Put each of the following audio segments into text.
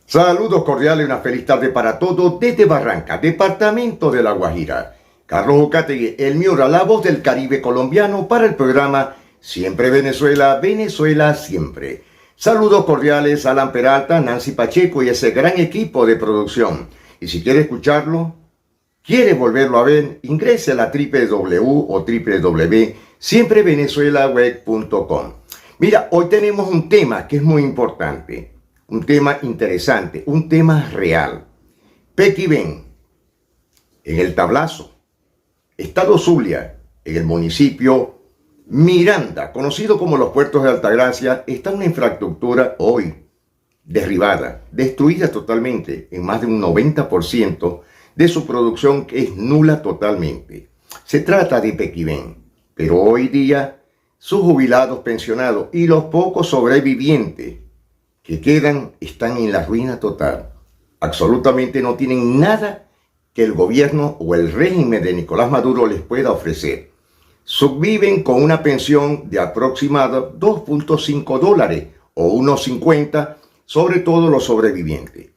Saludos cordiales y una feliz tarde para todos desde Barranca, departamento de La Guajira. Carlos Ocategui, el Miura, la voz del Caribe colombiano para el programa Siempre Venezuela, Venezuela Siempre. Saludos cordiales a Alan Peralta, Nancy Pacheco y ese gran equipo de producción. Y si quiere escucharlo, quiere volverlo a ver, ingrese a la www o www.siemprevenezuelaweb.com. Mira, hoy tenemos un tema que es muy importante. Un tema interesante, un tema real. Pequibén, en el Tablazo, Estado Zulia, en el municipio Miranda, conocido como los Puertos de Altagracia, está una infraestructura hoy derribada, destruida totalmente en más de un 90% de su producción, que es nula totalmente. Se trata de Pequibén, pero hoy día sus jubilados, pensionados y los pocos sobrevivientes que quedan están en la ruina total. Absolutamente no tienen nada que el gobierno o el régimen de Nicolás Maduro les pueda ofrecer. Subviven con una pensión de aproximado $2.5 o unos 50, sobre todo los sobrevivientes.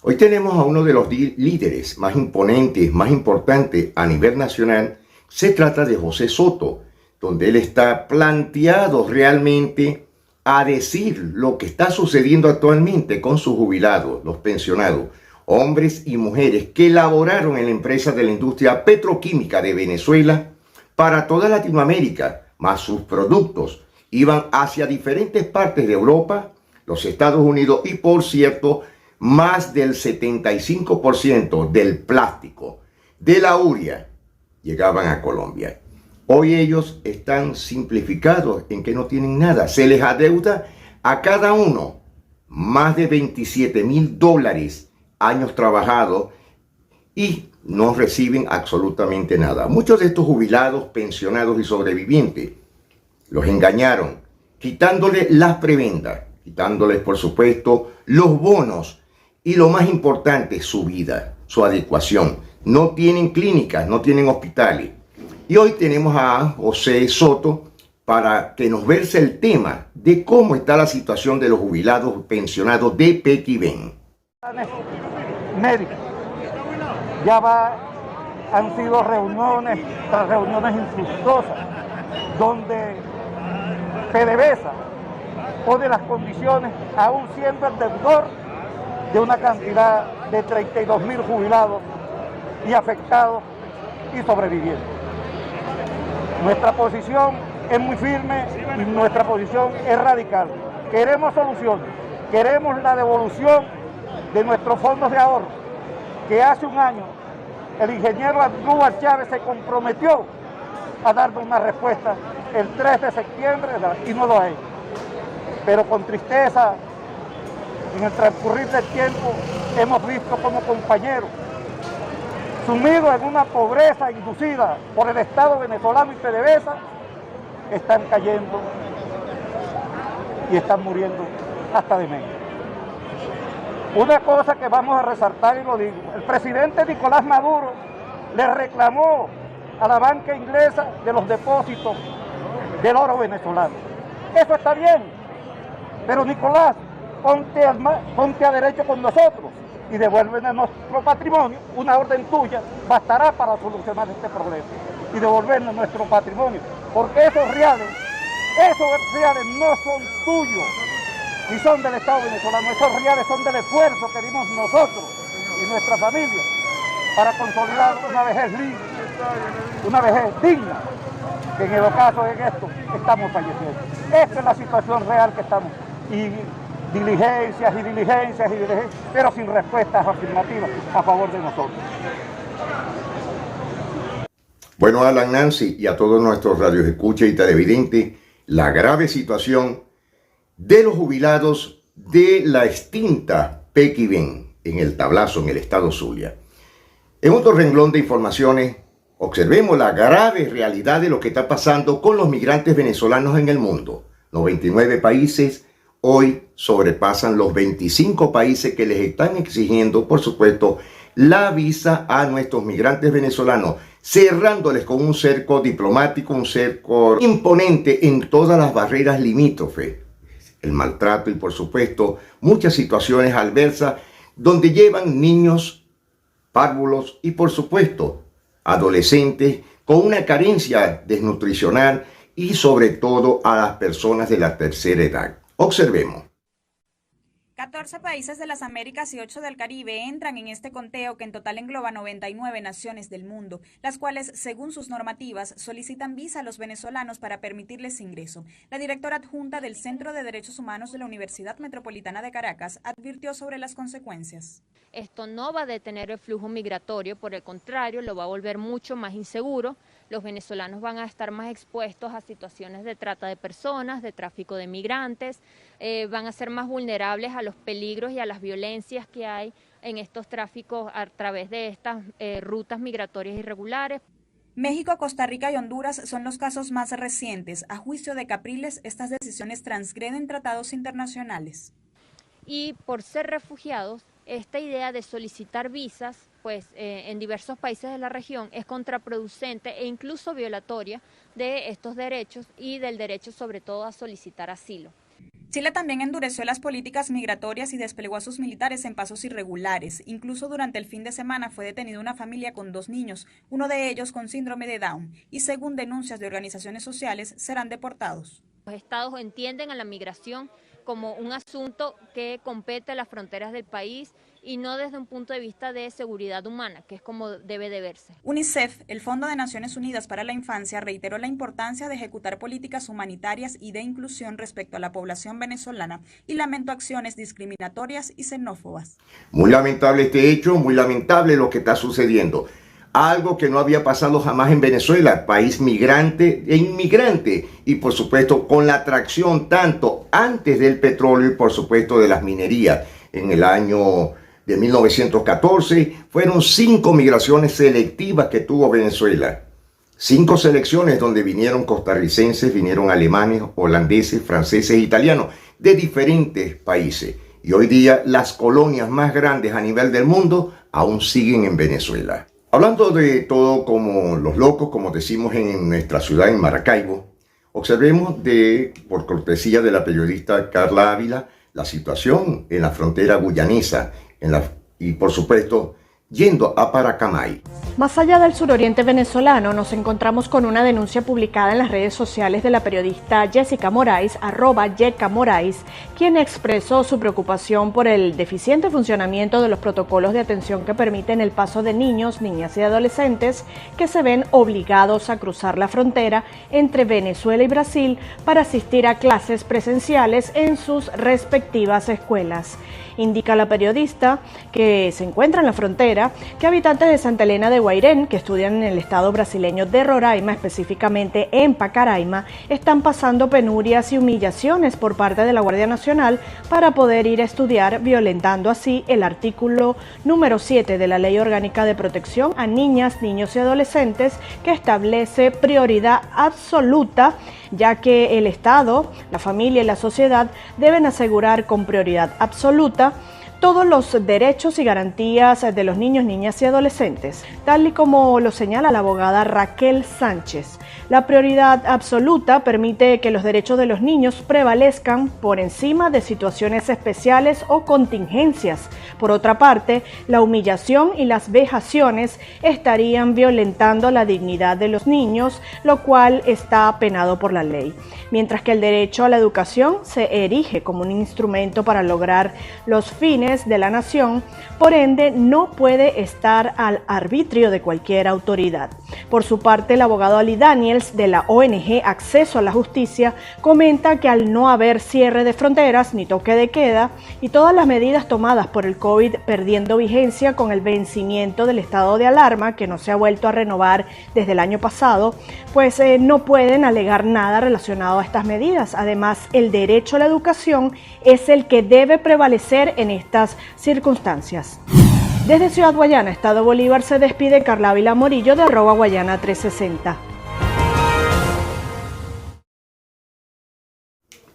Hoy tenemos a uno de los líderes más imponentes, más importantes a nivel nacional. Se trata de José Soto, donde él está planteado realmente a decir lo que está sucediendo actualmente con sus jubilados, los pensionados, hombres y mujeres que laboraron en la empresa de la industria petroquímica de Venezuela para toda Latinoamérica, más sus productos iban hacia diferentes partes de Europa, los Estados Unidos y, por cierto, más del 75% del plástico, de la urea, llegaban a Colombia. Hoy ellos están simplificados en que no tienen nada. Se les adeuda a cada uno más de $27.000 años trabajados y no reciben absolutamente nada. Muchos de estos jubilados, pensionados y sobrevivientes los engañaron, quitándoles las prebendas, quitándoles, por supuesto, los bonos y lo más importante, su vida, su adecuación. No tienen clínicas, no tienen hospitales. Y hoy tenemos a José Soto para que nos verse el tema de cómo está la situación de los jubilados pensionados de Pequibén. Médicos. Han sido reuniones tras reuniones infructuosas, donde PDVSA pone las condiciones, aún siendo el deudor de una cantidad de 32.000 jubilados y afectados y sobrevivientes. Nuestra posición es muy firme y nuestra posición es radical. Queremos soluciones, queremos la devolución de nuestros fondos de ahorro, que hace un año el ingeniero Andújar Chávez se comprometió a darnos una respuesta el 3 de septiembre y no lo ha hecho. Pero con tristeza, en el transcurrir del tiempo, hemos visto como compañeros sumidos en una pobreza inducida por el Estado venezolano y PDVSA, están cayendo y están muriendo hasta de menos. Una cosa que vamos a resaltar y lo digo, el presidente Nicolás Maduro le reclamó a la banca inglesa de los depósitos del oro venezolano. Eso está bien, pero Nicolás, ponte a derecho con nosotros y devuélvenos nuestro patrimonio. Una orden tuya bastará para solucionar este problema y devolvernos nuestro patrimonio, porque esos reales no son tuyos ni son del Estado venezolano. Esos reales son del esfuerzo que dimos nosotros y nuestra familia para consolidar una vejez libre, una vejez digna, que en el ocaso de esto estamos falleciendo. Esta es la situación real que estamos, y diligencias, pero sin respuestas afirmativas a favor de nosotros. Bueno, Alan, Nancy y a todos nuestros radioescuchas y televidentes, la grave situación de los jubilados de la extinta Pequibén en el Tablazo, en el estado Zulia. En otro renglón de informaciones, observemos la grave realidad de lo que está pasando con los migrantes venezolanos en el mundo. 99 países hoy sobrepasan los 25 países que les están exigiendo, por supuesto, la visa a nuestros migrantes venezolanos, cerrándoles con un cerco diplomático, un cerco imponente en todas las barreras limítrofes. El maltrato y, por supuesto, muchas situaciones adversas donde llevan niños, párvulos y por supuesto adolescentes con una carencia desnutricional y sobre todo a las personas de la tercera edad. Observemos. 14 países de las Américas y 8 del Caribe entran en este conteo que en total engloba 99 naciones del mundo, las cuales, según sus normativas, solicitan visa a los venezolanos para permitirles ingreso. La directora adjunta del Centro de Derechos Humanos de la Universidad Metropolitana de Caracas advirtió sobre las consecuencias. Esto no va a detener el flujo migratorio, por el contrario, lo va a volver mucho más inseguro. Los venezolanos van a estar más expuestos a situaciones de trata de personas, de tráfico de migrantes, van a ser más vulnerables a los peligros y a las violencias que hay en estos tráficos a través de estas rutas migratorias irregulares. México, Costa Rica y Honduras son los casos más recientes. A juicio de Capriles, estas decisiones transgreden tratados internacionales. Y por ser refugiados, esta idea de solicitar visas en diversos países de la región es contraproducente e incluso violatoria de estos derechos y del derecho sobre todo a solicitar asilo. Chile también endureció las políticas migratorias y desplegó a sus militares en pasos irregulares. Incluso durante el fin de semana fue detenida una familia con 2 niños, uno de ellos con síndrome de Down, y según denuncias de organizaciones sociales, serán deportados. Los estados entienden a la migración como un asunto que compete a las fronteras del país y no desde un punto de vista de seguridad humana, que es como debe de verse. UNICEF, el Fondo de Naciones Unidas para la Infancia, reiteró la importancia de ejecutar políticas humanitarias y de inclusión respecto a la población venezolana y lamentó acciones discriminatorias y xenófobas. Muy lamentable este hecho, muy lamentable lo que está sucediendo. Algo que no había pasado jamás en Venezuela, país migrante e inmigrante, y por supuesto con la atracción tanto antes del petróleo y por supuesto de las minerías. En el año de 1914 fueron 5 migraciones selectivas que tuvo Venezuela. 5 selecciones donde vinieron costarricenses, vinieron alemanes, holandeses, franceses, italianos, de diferentes países. Y hoy día las colonias más grandes a nivel del mundo aún siguen en Venezuela. Hablando de todo como los locos, como decimos en nuestra ciudad, en Maracaibo, observemos por cortesía de la periodista Carla Ávila, la situación en la frontera guyanesa y por supuesto yendo a Paracamay. Más allá del suroriente venezolano, nos encontramos con una denuncia publicada en las redes sociales de la periodista Jessica Moraes, @YecaMoraes, quien expresó su preocupación por el deficiente funcionamiento de los protocolos de atención que permiten el paso de niños, niñas y adolescentes que se ven obligados a cruzar la frontera entre Venezuela y Brasil para asistir a clases presenciales en sus respectivas escuelas. Indica la periodista que se encuentra en la frontera que habitantes de Santa Elena de Guairén, que estudian en el estado brasileño de Roraima, específicamente en Pacaraima, están pasando penurias y humillaciones por parte de la Guardia Nacional para poder ir a estudiar, violentando así el artículo número 7 de la Ley Orgánica de Protección a Niñas, Niños y Adolescentes, que establece prioridad absoluta, ya que el Estado, la familia y la sociedad deben asegurar con prioridad absoluta todos los derechos y garantías de los niños, niñas y adolescentes, tal y como lo señala la abogada Raquel Sánchez. La prioridad absoluta permite que los derechos de los niños prevalezcan por encima de situaciones especiales o contingencias. Por otra parte, la humillación y las vejaciones estarían violentando la dignidad de los niños, lo cual está penado por la ley. Mientras que el derecho a la educación se erige como un instrumento para lograr los fines de la nación, por ende no puede estar al arbitrio de cualquier autoridad. Por su parte, el abogado Ali Daniels de la ONG Acceso a la Justicia comenta que al no haber cierre de fronteras ni toque de queda y todas las medidas tomadas por el COVID perdiendo vigencia con el vencimiento del estado de alarma, que no se ha vuelto a renovar desde el año pasado, pues no pueden alegar nada relacionado a estas medidas. Además, el derecho a la educación es el que debe prevalecer en estas circunstancias. Desde Ciudad Guayana, Estado Bolívar, se despide Carla Ávila Morillo de @Guayana360.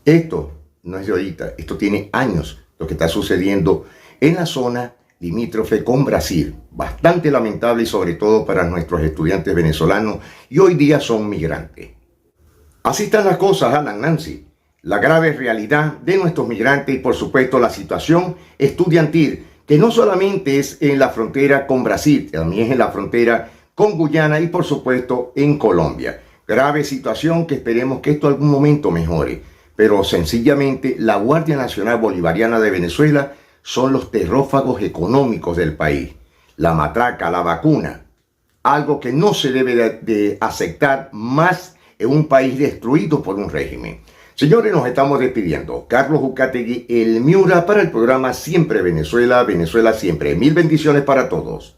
Esto no es de ahorita, esto tiene años lo que está sucediendo en la zona limítrofe con Brasil. Bastante lamentable y sobre todo para nuestros estudiantes venezolanos y hoy día son migrantes. Así están las cosas, Alan, Nancy. La grave realidad de nuestros migrantes y por supuesto la situación estudiantil que no solamente es en la frontera con Brasil, también es en la frontera con Guyana y por supuesto en Colombia. Grave situación que esperemos que esto algún momento mejore, pero sencillamente la Guardia Nacional Bolivariana de Venezuela son los terrófagos económicos del país, la matraca, la vacuna, algo que no se debe de aceptar más en un país destruido por un régimen. Señores, nos estamos despidiendo. Carlos Ucategui, el Miura, para el programa Siempre Venezuela, Venezuela Siempre. Mil bendiciones para todos.